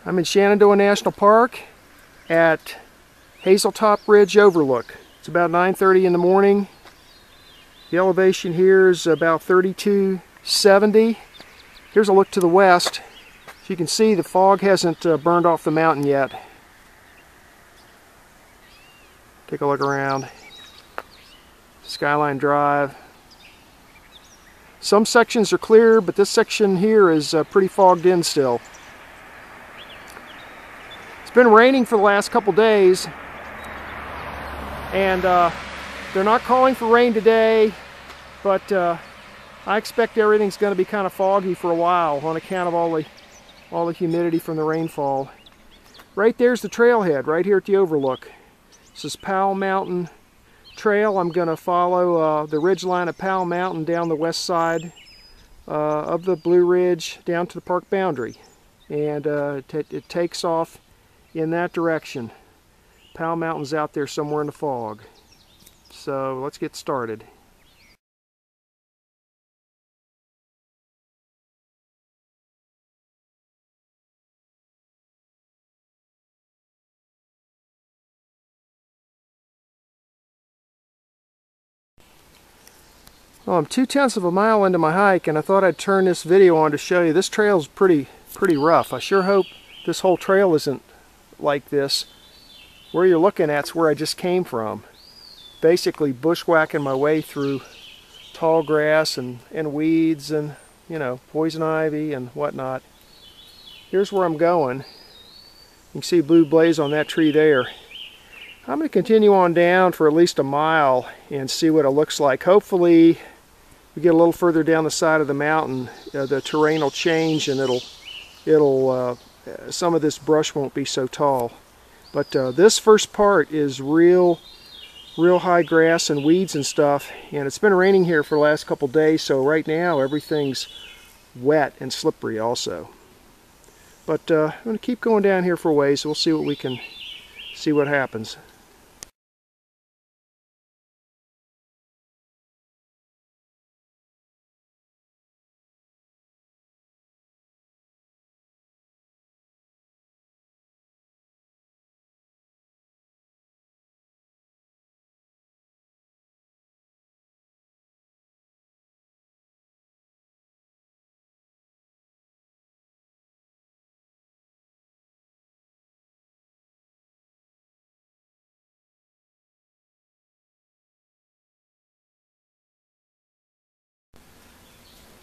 I'm in Shenandoah National Park at Hazeltop Ridge Overlook. It's about 9:30 in the morning. The elevation here is about 3270. Here's a look to the west. As you can see, the fog hasn't burned off the mountain yet. Take a look around. Skyline Drive. Some sections are clear, but this section here is pretty fogged in still. It's been raining for the last couple days, and they're not calling for rain today, but I expect everything's going to be kind of foggy for a while on account of all the humidity from the rainfall. Right there's the trailhead, right here at the Overlook. This is Powell Mtn Trail. I'm going to follow the ridge line of Powell Mountain down the west side of the Blue Ridge down to the park boundary, and it takes off in that direction. Powell Mountain's out there somewhere in the fog. So let's get started. Well, I'm 2/10 of a mile into my hike, and I thought I'd turn this video on to show you. This trail's pretty rough. I sure hope this whole trail isn't like this. Where you're looking at's where I just came from. Basically bushwhacking my way through tall grass and weeds and, you know, poison ivy and whatnot. Here's where I'm going. You can see blue blaze on that tree there. I'm going to continue on down for at least a mile and see what it looks like. Hopefully we get a little further down the side of the mountain, the terrain will change and it'll some of this brush won't be so tall. But this first part is real high grass and weeds and stuff, and it's been raining here for the last couple days, so right now everything's wet and slippery also. But I'm going to keep going down here for a ways, so we'll see what happens.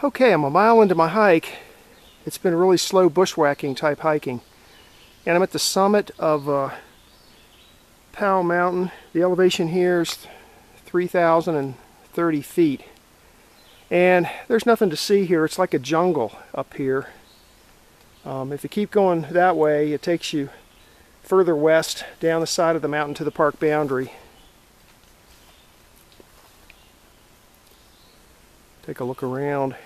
Okay, I'm a mile into my hike. It's been really slow bushwhacking type hiking. And I'm at the summit of Powell Mountain. The elevation here is 3,030 feet. And there's nothing to see here. It's like a jungle up here. If you keep going that way, it takes you further west down the side of the mountain to the park boundary. Take a look around.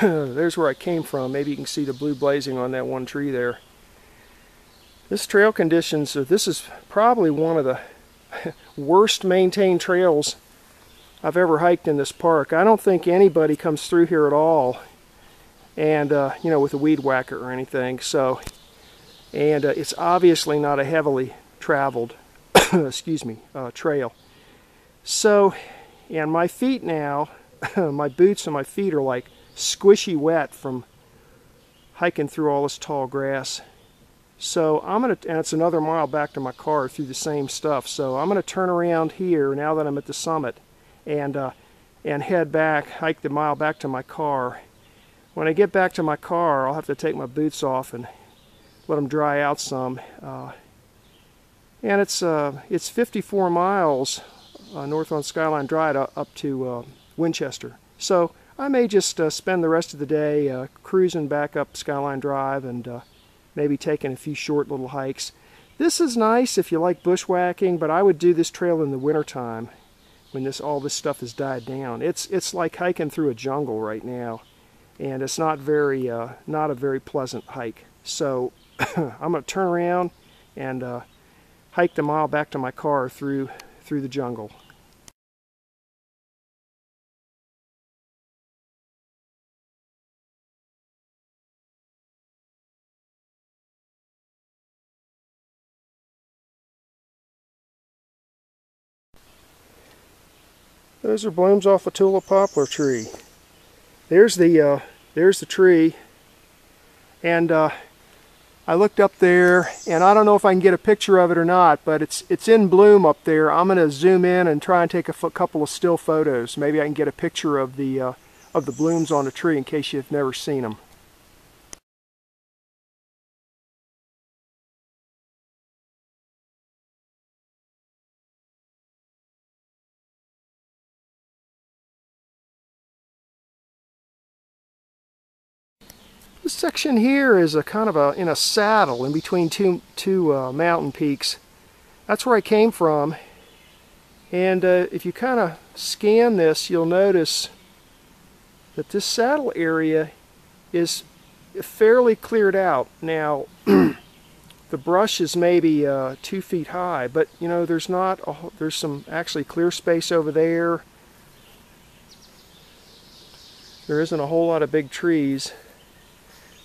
There's where I came from. Maybe you can see the blue blazing on that one tree there. This trail conditions, this is probably one of the worst maintained trails I've ever hiked in this park. I don't think anybody comes through here at all, and you know, with a weed whacker or anything. So, and it's obviously not a heavily traveled excuse me, trail. So, and my feet now, my boots and my feet are like squishy wet from hiking through all this tall grass. So I'm going to, and it's another mile back to my car through the same stuff. So I'm going to turn around here now that I'm at the summit and head back, hike the mile back to my car. When I get back to my car, I'll have to take my boots off and let them dry out some. And it's 54 miles north on Skyline Drive up to Winchester. So I may just spend the rest of the day cruising back up Skyline Drive and maybe taking a few short little hikes. This is nice if you like bushwhacking, but I would do this trail in the wintertime when all this stuff has died down. It's like hiking through a jungle right now, and it's not a very pleasant hike. So I'm going to turn around and hike the mile back to my car through the jungle. Those are blooms off a Tulip poplar tree. There's the tree, and I looked up there, and I don't know if I can get a picture of it or not, but it's in bloom up there. I'm going to zoom in and try and take a couple of still photos. Maybe I can get a picture of the blooms on the tree in case you've never seen them. This section here is a kind of in a saddle in between two mountain peaks. That's where I came from, and if you kind of scan this, you'll notice that this saddle area is fairly cleared out. Now the brush is maybe 2 feet high, but you know, there's some actually clear space over there. There isn't a whole lot of big trees.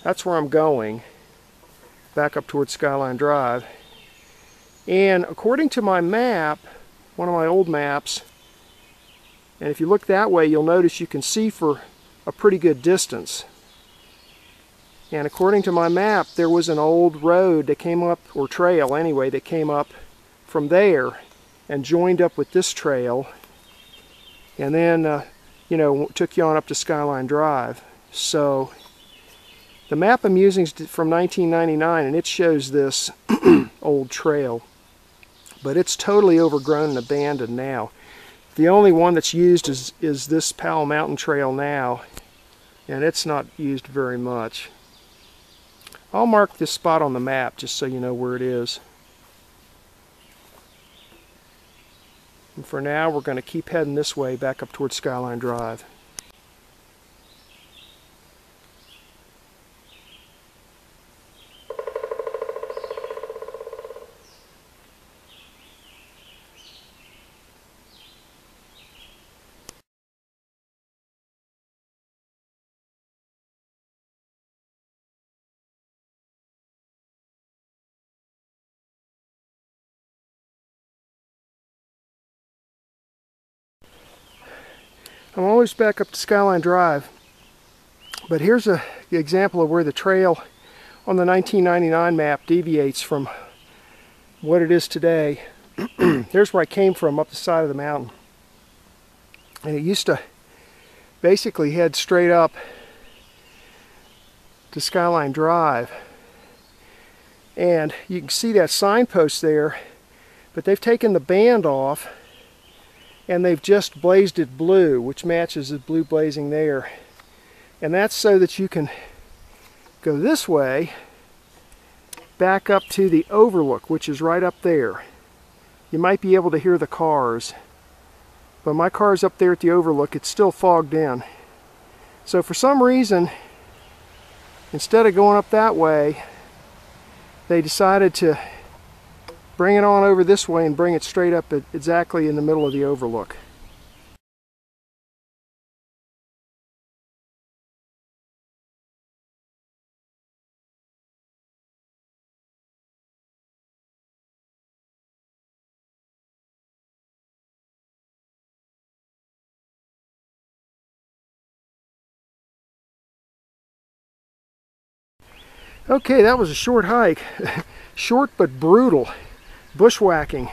That's where I'm going, back up towards Skyline Drive. And according to my map, one of my old maps, and if you look that way, you'll notice you can see for a pretty good distance. And according to my map, there was an old road that came up, or trail anyway, that came up from there and joined up with this trail, and then you know, took you on up to Skyline Drive. So the map I'm using is from 1999, and it shows this old trail, but it's totally overgrown and abandoned now. The only one that's used is this Powell Mtn Trail now, and it's not used very much. I'll mark this spot on the map just so you know where it is. And for now, we're going to keep heading this way back up towards Skyline Drive. I'm always back up to Skyline Drive, but here's an example of where the trail on the 1999 map deviates from what it is today. There's where I came from, up the side of the mountain. And it used to basically head straight up to Skyline Drive. And you can see that signpost there, but they've taken the band off and they've just blazed it blue, which matches the blue blazing there. And that's so that you can go this way back up to the Overlook, which is right up there. You might be able to hear the cars, but my car's up there at the Overlook. It's still fogged in. So for some reason, instead of going up that way, they decided to bring it on over this way and bring it straight up exactly in the middle of the Overlook. Okay, that was a short hike. Short but brutal. Bushwhacking.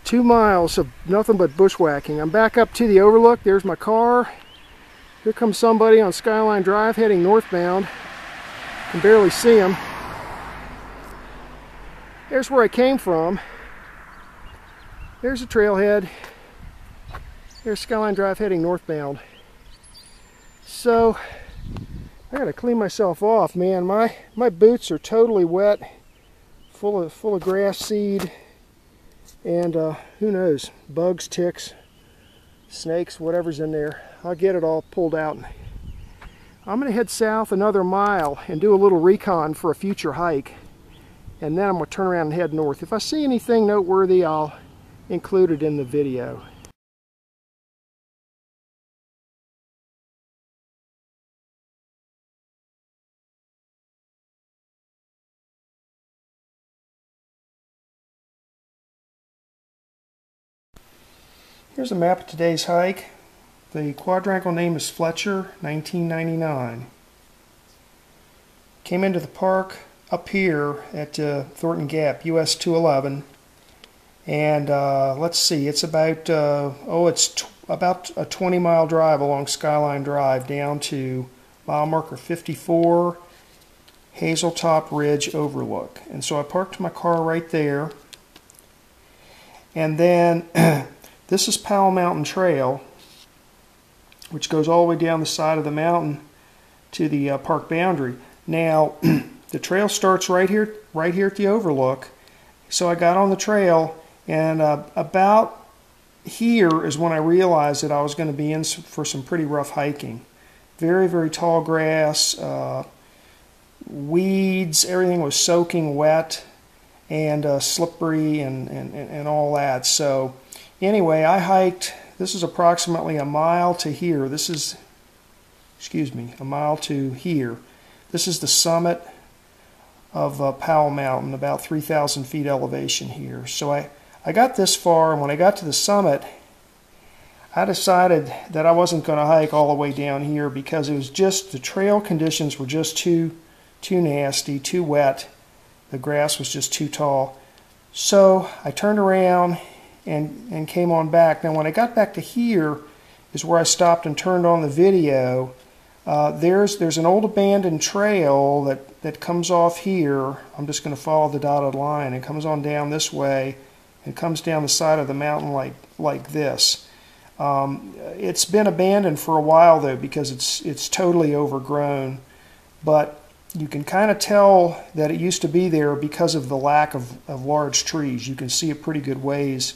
2 miles of nothing but bushwhacking. I'm back up to the Overlook. There's my car. Here comes somebody on Skyline Drive heading northbound. Can barely see him. There's where I came from. There's a trailhead. There's Skyline Drive heading northbound. So I gotta clean myself off, man. My boots are totally wet, full of grass seed, and who knows, bugs, ticks, snakes, whatever's in there. I'll get it all pulled out. I'm gonna head south another mile and do a little recon for a future hike, and then I'm gonna turn around and head north. If I see anything noteworthy, I'll include it in the video. Here's a map of today's hike. The quadrangle name is Fletcher, 1999. Came into the park up here at Thornton Gap, US 211. And let's see, it's about about a 20-mile drive along Skyline Drive down to mile marker 54, Hazeltop Ridge Overlook. And so I parked my car right there. And then this is Powell Mtn Trail, which goes all the way down the side of the mountain to the park boundary. Now, the trail starts right here at the Overlook. So I got on the trail, and about here is when I realized that I was going to be in for some pretty rough hiking. Very, very tall grass, weeds, everything was soaking wet and slippery and all that. So anyway, I hiked, this is approximately a mile to here. This is, a mile to here. This is the summit of Powell Mountain, about 3,000 feet elevation here. So I got this far, and when I got to the summit, I decided that I wasn't going to hike all the way down here because it was just, the trail conditions were just too nasty, too wet. The grass was just too tall. So I turned around and came on back. Now when I got back to here is where I stopped and turned on the video. There's an old abandoned trail that comes off here. I'm just going to follow the dotted line. It comes on down this way and comes down the side of the mountain like this. It's been abandoned for a while though because it's totally overgrown, but you can kind of tell that it used to be there because of the lack of large trees. You can see it pretty good ways,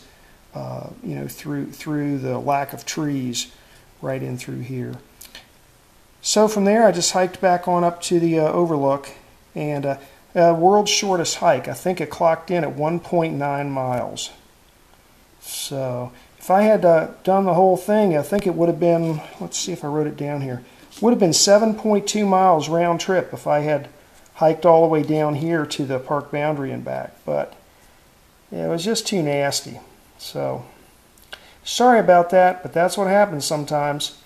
through the lack of trees right in through here. So from there I just hiked back on up to the Overlook, and world's shortest hike. I think it clocked in at 1.9 miles. So if I had done the whole thing, I think it would have been, let's see if I wrote it down here, would have been 7.2 miles round trip if I had hiked all the way down here to the park boundary and back. But yeah, it was just too nasty. So sorry about that, but that's what happens sometimes.